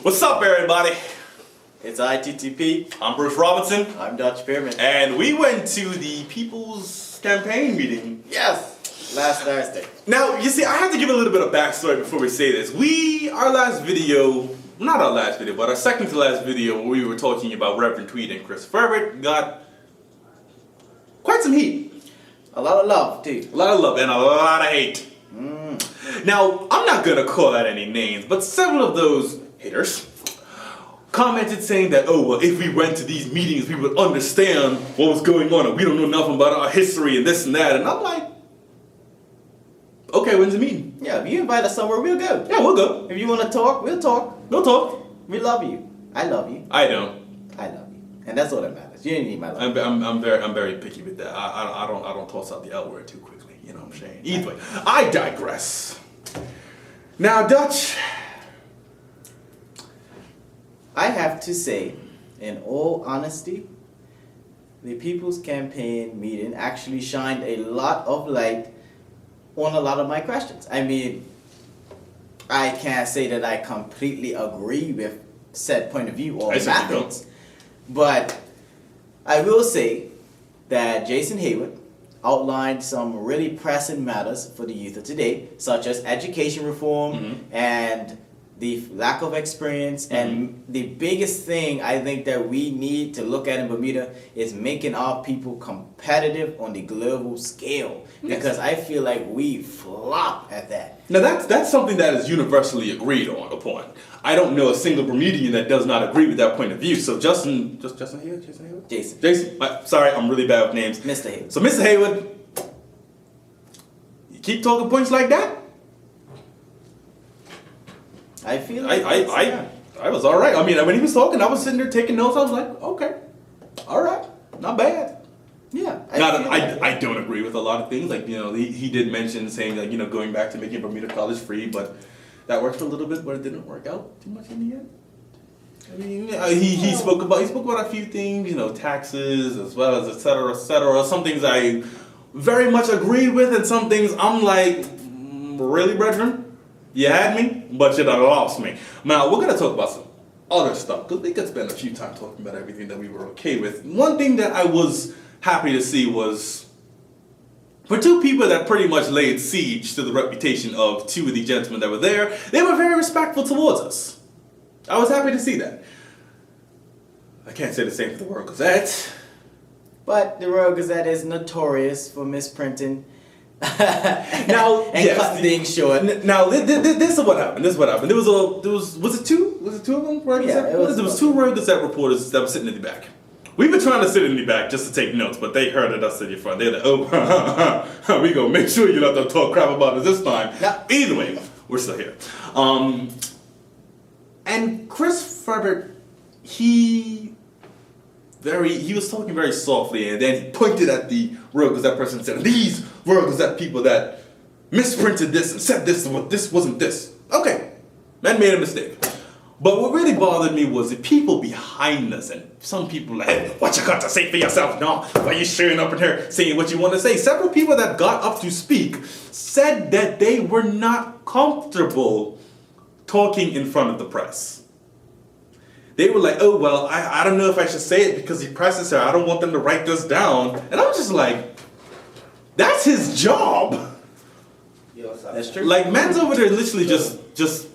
What's up, everybody? It's ITTP. I'm Bruce Robinson. I'm Dutch Spearman. And we went to the People's Campaign meeting. Yes, last Thursday. Now, you see, I have to give a little bit of backstory before we say this. Our last video, not our last video, but our second to last video where we were talking about Reverend Tweed and Chris Ferret got quite some heat. A lot of love, too. A lot of love and a lot of hate. Now, I'm not going to call out any names, but several of those haters commented saying that, oh, well, if we went to these meetings, we would understand what was going on, and we don't know nothing about our history and this and that. And I'm like, okay, when's the meeting? Yeah, if you invite us somewhere, we'll go. Yeah, we'll go. If you want to talk, we'll talk. We'll talk. We love you. I love you. I don't. I love you. And that's all that matters. You didn't need my love. I'm very picky with that. I don't toss out the L word too quickly. You know what I'm saying? Either way, I digress. Now, Dutch, I have to say, in all honesty, the People's Campaign meeting actually shined a lot of light on a lot of my questions. I mean, I can't say that I completely agree with said point of view or methods, but I will say that Jason Hayward outlined some really pressing matters for the youth of today, such as education reform and the lack of experience. And the biggest thing I think that we need to look at in Bermuda is making our people competitive on the global scale, because I feel like we flop at that. Now that's something that is universally agreed upon. I don't know a single Bermudian that does not agree with that point of view. So Jason Hayward? Jason. Sorry, I'm really bad with names. Mr. Hayward. So Mr. Hayward, you keep talking points like that? I feel like I was all right. I mean, when he was talking, I was sitting there taking notes. I was like, okay, all right, not bad. Yeah. I don't agree with a lot of things. Like, you know, he did mention saying, like, you know, going back to making Bermuda College free, but that worked for a little bit, but it didn't work out too much in the end. I mean, he spoke about a few things, you know, taxes as well as et cetera, et cetera. Some things I very much agreed with, and some things I'm like, really, brethren? You had me, but you done lost me. Now, we're going to talk about some other stuff, because we could spend a few time talking about everything that we were okay with. One thing that I was happy to see was, for two people that pretty much laid siege to the reputation of two of the gentlemen that were there, they were very respectful towards us. I was happy to see that. I can't say the same for the World Gazette. But the Royal Gazette is notorious for misprinting. Now, and cut things short. Now, this is what happened. Was it two? Was it two of them? Yeah, there was two Royal Gazette reporters that were sitting in the back. We were trying to sit in the back just to take notes, but they heard us in the front. They're like, oh, we gonna make sure you let them talk crap about us this time. Now, either way, we're still here. And Chris Ferret, he was talking very softly, and then he pointed at the Royal Gazette person and said, these Royal Gazette people that misprinted this and said this, this wasn't this. Okay, man made a mistake. But what really bothered me was the people behind us, and some people like, hey, what you got to say for yourself? No, why you showing up in here saying what you want to say? Several people that got up to speak said that they were not comfortable talking in front of the press. They were like, oh, well, I don't know if I should say it because the press is here. I don't want them to write this down. And I'm just like, that's his job. That's true. Like, man's over there literally just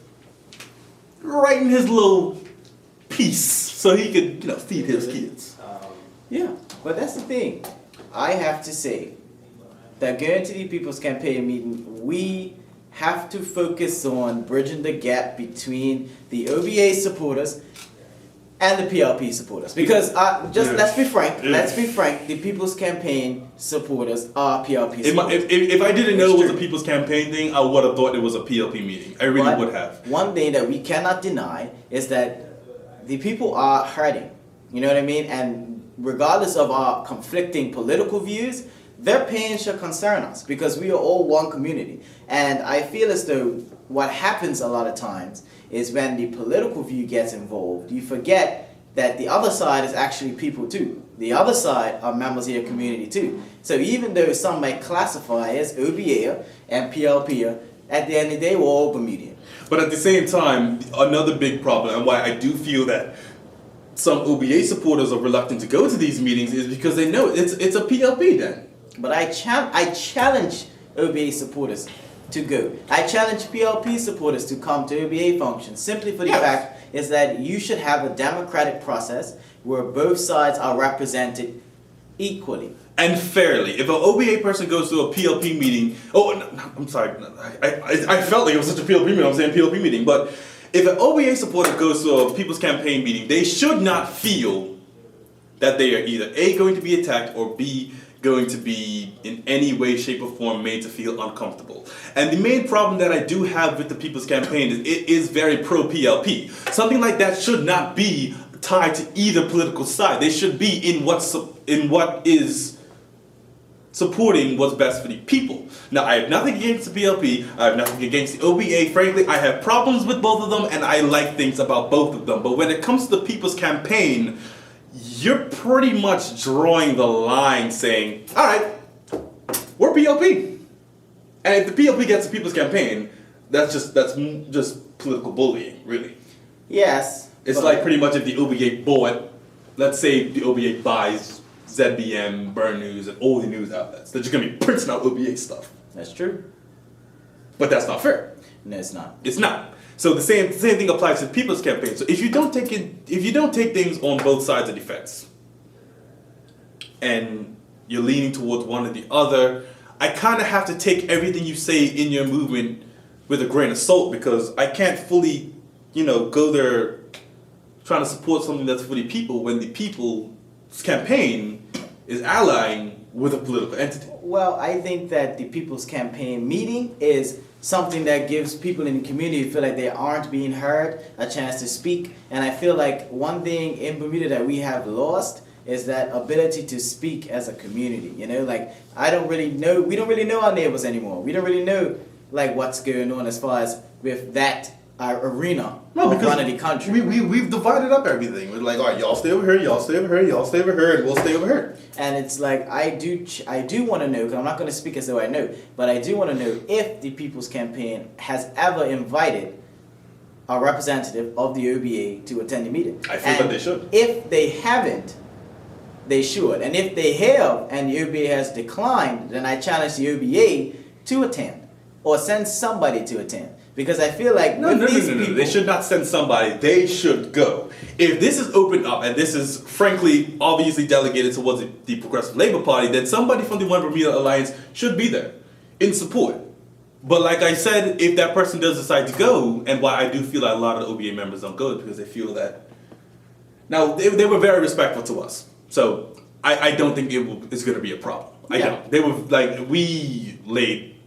writing his little piece so he could, you know, feed his kids. Yeah, but that's the thing. I have to say that going to the People's Campaign meeting, we have to focus on bridging the gap between the OBA supporters and the PLP supporters, because let's be frank, the People's Campaign supporters are PLP supporters. If I didn't know it was a People's Campaign thing, I would have thought it was a PLP meeting. I really would have. One thing that we cannot deny is that the people are hurting. You know what I mean? And regardless of our conflicting political views, their pain should concern us, because we are all one community. And I feel as though what happens a lot of times is when the political view gets involved, you forget that the other side is actually people too. The other side are members of your community too. So even though some might classify as OBA and PLP, at the end of the day, we're all Bermudian. But at the same time, another big problem, and why I do feel that some OBA supporters are reluctant to go to these meetings, is because they know it's a PLP then. But I challenge OBA supporters to go. I challenge PLP supporters to come to OBA functions, simply for the fact is that you should have a democratic process where both sides are represented equally. And fairly. If an OBA person goes to a PLP meeting, I'm sorry, I felt like it was such a PLP meeting, I'm saying PLP meeting, but if an OBA supporter goes to a People's Campaign meeting, they should not feel that they are either A, going to be attacked, or B, going to be in any way, shape, or form made to feel uncomfortable. And the main problem that I do have with the People's Campaign is it is very pro-PLP. Something like that should not be tied to either political side. They should be in what is supporting what's best for the people. Now, I have nothing against the PLP, I have nothing against the OBA. Frankly, I have problems with both of them, and I like things about both of them. But when it comes to the People's Campaign, you're pretty much drawing the line saying, all right, we're PLP. And if the PLP gets the People's Campaign, that's just political bullying, really. Yes. It's like pretty much if the OBA bought, let's say the OBA buys ZBM, Burn News, and all the news outlets, they're just going to be printing out OBA stuff. That's true. But that's not fair. No, it's not. It's not. So the same thing applies to the People's Campaign. So if you don't take things on both sides of the fence, and you're leaning towards one or the other, I kind of have to take everything you say in your movement with a grain of salt, because I can't fully, go there trying to support something that's for the people when the People's Campaign is allying with a political entity. Well, I think that the People's Campaign meeting is something that gives people in the community who feel like they aren't being heard a chance to speak. And I feel like one thing in Bermuda that we have lost is that ability to speak as a community. I don't really know, we don't really know our neighbors anymore. We don't really know what's going on as far as with that arena of running the country. We've divided up everything. We're like, all right, y'all stay over here, y'all stay over here, y'all stay over here, and we'll stay over here. And it's like, I do want to know, because I'm not going to speak as though I know, but I do want to know if the People's Campaign has ever invited a representative of the OBA to attend the meeting. I feel that they should. If they haven't, they should. And if they have, and the OBA has declined, then I challenge the OBA to attend, or send somebody to attend. Because I feel like No. They should not send somebody. They should go. If this is opened up, and this is frankly obviously delegated towards the Progressive Labour Party, then somebody from the One Bermuda Alliance should be there in support. But like I said, if that person does decide to go, and why I do feel that a lot of the OBA members don't go, because they feel that... Now, they were very respectful to us. So I don't think it's going to be a problem. I don't. They were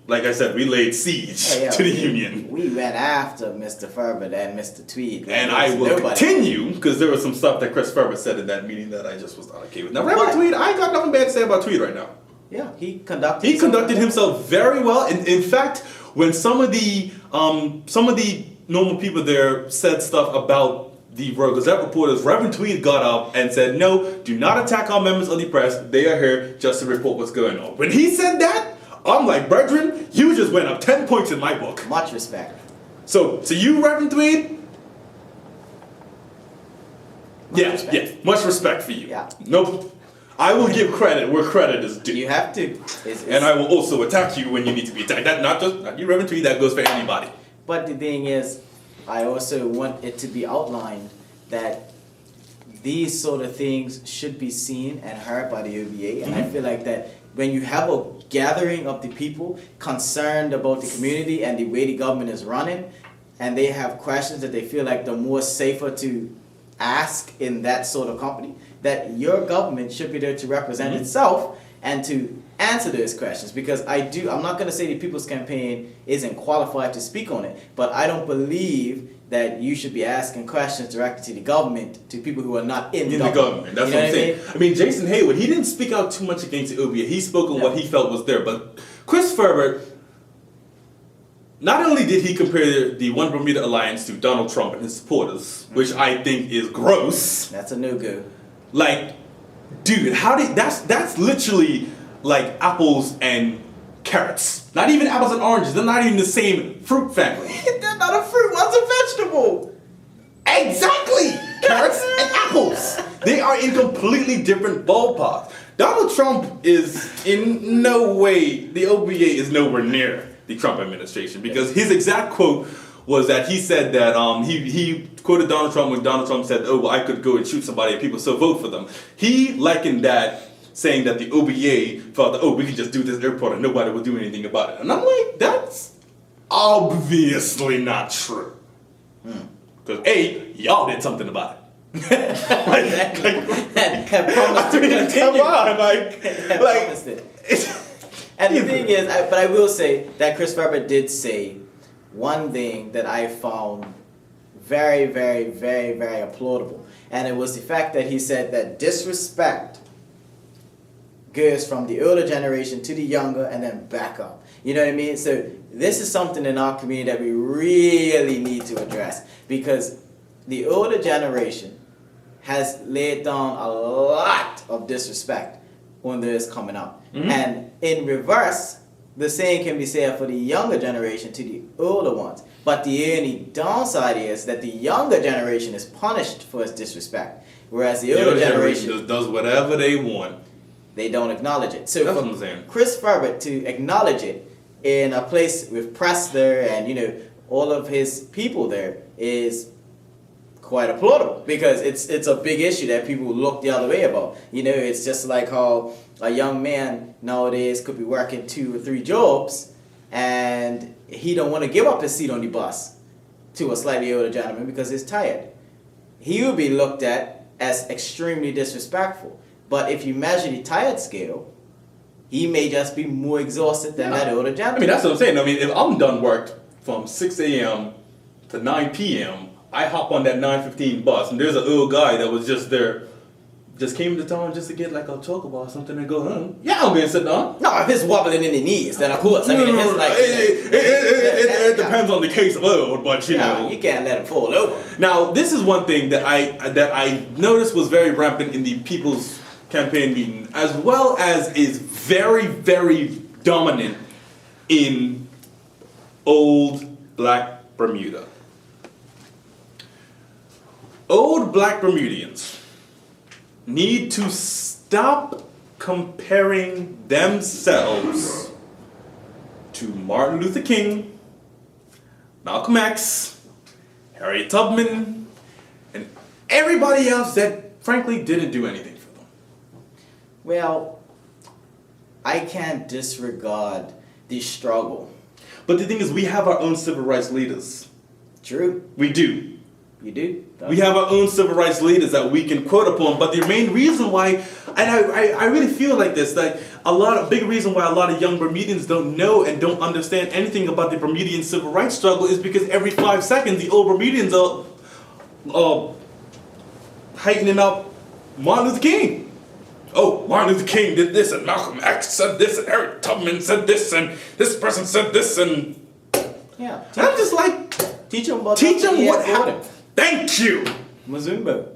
like I said, we laid siege to the union. We went after Mr. Ferber and Mr. Tweed. And I will continue, because there was some stuff that Chris Ferber said in that meeting that I just was not okay with. Now, Reverend Tweed, I got nothing bad to say about Tweed right now. Yeah, he conducted himself very well. And in fact, when some of the normal people there said stuff about the Gazette reporters, Reverend Tweed got up and said, no, do not attack our members of the press. They are here just to report what's going on. When he said that, I'm like, brethren, you just went up 10 points in my book. Much respect. So you, Reverend Tweed? Much respect for you. Yeah. Nope. I will give credit where credit is due. You have to. And I will also attack you when you need to be attacked. That not you, Reverend Tweed, that goes for anybody. But the thing is, I also want it to be outlined that these sort of things should be seen and heard by the OBA. And I feel like that when you have a gathering of the people concerned about the community and the way the government is running, and they have questions that they feel like they're more safer to ask in that sort of company, that your government should be there to represent itself and to answer those questions. Because I'm not going to say the People's Campaign isn't qualified to speak on it, but I don't believe that you should be asking questions directly to the government, to people who are not in the government. That's what I'm saying. I mean, Jason Hayward, he didn't speak out too much against the OBA. He spoke on what he felt was there. But Chris Ferber, not only did he compare the One Bermuda Alliance to Donald Trump and his supporters, which I think is gross. That's a no-go. Like, dude, that's literally like apples and carrots. Not even apples and oranges. They're not even the same fruit family. They're not a fruit. What's a vegetable? Exactly! Carrots and apples. They are in completely different ballparks. Donald Trump is in no way, the OBA is nowhere near the Trump administration, because his exact quote was that he said that he quoted Donald Trump when Donald Trump said, "Oh, well, I could go and shoot somebody and people still vote for them." He likened that, saying that the OBA felt that, oh, we could just do this airport and nobody will do anything about it. And I'm like, that's obviously not true. Because A, y'all did something about it. Come on, like, and the thing is, but I will say that Chris Webber did say one thing that I found very, very, very, very applaudable, and it was the fact that he said that disrespect goes from the older generation to the younger and then back up. You know what I mean? So this is something in our community that we really need to address, because the older generation has laid down a lot of disrespect on those coming up. And in reverse, the same can be said for the younger generation to the older ones. But the only downside is that the younger generation is punished for its disrespect, whereas the older generation does whatever they want. They don't acknowledge it. So That's for what I'm saying. Chris Ferber to acknowledge it in a place with press there and, you know, all of his people there is quite applaudable, because it's a big issue that people look the other way about. You know, it's just like how a young man nowadays could be working 2 or 3 jobs and he don't want to give up his seat on the bus to a slightly older gentleman because he's tired. He will be looked at as extremely disrespectful. But if you measure the tired scale, he may just be more exhausted than that older gentleman. I mean, that's what I'm saying. I mean, if I'm done work from 6 a.m. to 9 p.m., I hop on that 9:15 bus, and there's an old guy that was just there, just came to town just to get like a chocolate bar or something and go home. Yeah, I'm gonna sit down. No, if it's wobbling in the knees, then of course. I mean, it's like it depends on the case of old, but you know, you can't let him fall over. Now, this is one thing that I noticed was very rampant in the People's Campaign meeting, as well as is very, very dominant in old black Bermuda. Old black Bermudians need to stop comparing themselves to Martin Luther King, Malcolm X, Harriet Tubman, and everybody else that frankly didn't do anything for them. Well, I can't disregard the struggle. But the thing is, we have our own civil rights leaders. True. We do. You do? We have our own civil rights leaders that we can quote upon, but the main reason why, and I really feel like this, like big reason why a lot of young Bermudians don't know and don't understand anything about the Bermudian civil rights struggle is because every 5 seconds the old Bermudians are heightening up Martin Luther King. Oh, Martin Luther King did this, and Malcolm X said this, and Harriet Tubman said this, and this person said this, and yeah. And I'm just like, teach them what happened. Thank you. Mazumba.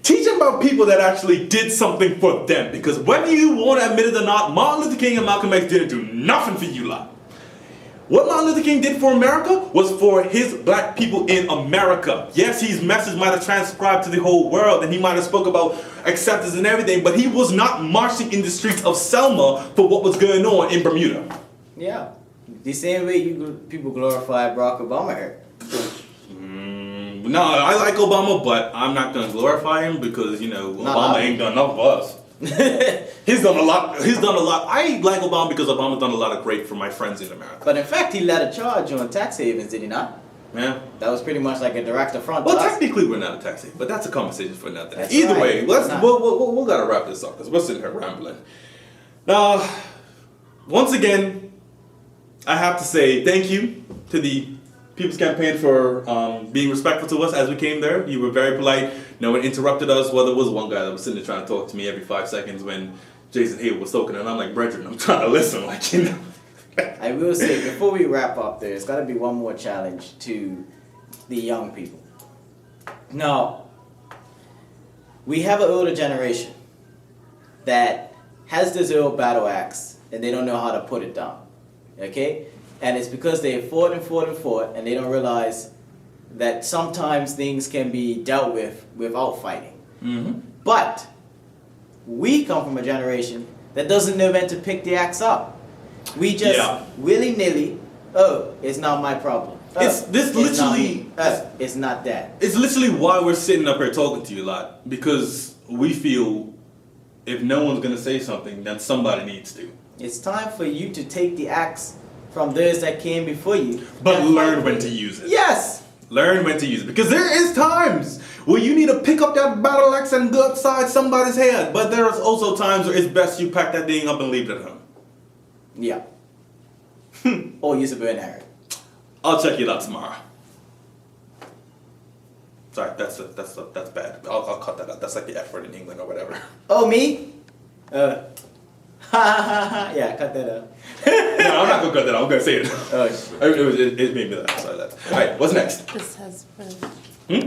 Teach them about people that actually did something for them, because whether you want to admit it or not, Martin Luther King and Malcolm X didn't do nothing for you lot. What Martin Luther King did for America was for his black people in America. Yes, his message might have transcribed to the whole world, and he might have spoke about acceptance and everything, but he was not marching in the streets of Selma for what was going on in Bermuda. Yeah. The same way people glorify Barack Obama here. No, I like Obama, but I'm not going to glorify him because, you know, Obama ain't done enough for us. He's done a lot. I like Obama because Obama's done a lot of great for my friends in America. But in fact, he led a charge on tax havens, did he not? Yeah. That was pretty much like a direct affront. Well, technically we're not a tax haven, but that's a conversation for another day. That's Either right. way, we'll gotta wrap this up because we're sitting here rambling. Now, once again, I have to say thank you to the People's Campaign for being respectful to us as we came there. You were very polite. No one interrupted us. Well, there was one guy that was sitting there trying to talk to me every 5 seconds when Jason Hale was talking, and I'm like, brethren, I'm trying to listen, like, you know. I will say, before we wrap up, there's got to be one more challenge to the young people. Now, we have an older generation that has this old battle axe, and they don't know how to put it down. Okay? And it's because they fought and fought and fought, and they don't realize that sometimes things can be dealt with without fighting. Mm-hmm. But we come from a generation that doesn't know when to pick the axe up. We just willy-nilly, oh, it's not my problem. It's literally it's not that. It's literally why we're sitting up here talking to you a lot, because we feel if no one's gonna say something, then somebody needs to. It's time for you to take the axe from those that came before you. But learn when to use it. Yes! Learn when to use it. Because there is times where you need to pick up that battle axe and go upside somebody's head. But there's also times where it's best you pack that thing up and leave it at home. Yeah. Or use a bow and arrow. I'll check you out tomorrow. Sorry, that's bad. I'll cut that out. That's like the F word in England or whatever. Oh, me? Yeah, cut that out. No, I'm not gonna cut that out. I'm gonna say it. Oh, shit. It made me laugh. Sorry, that. All right, what's next? This has been.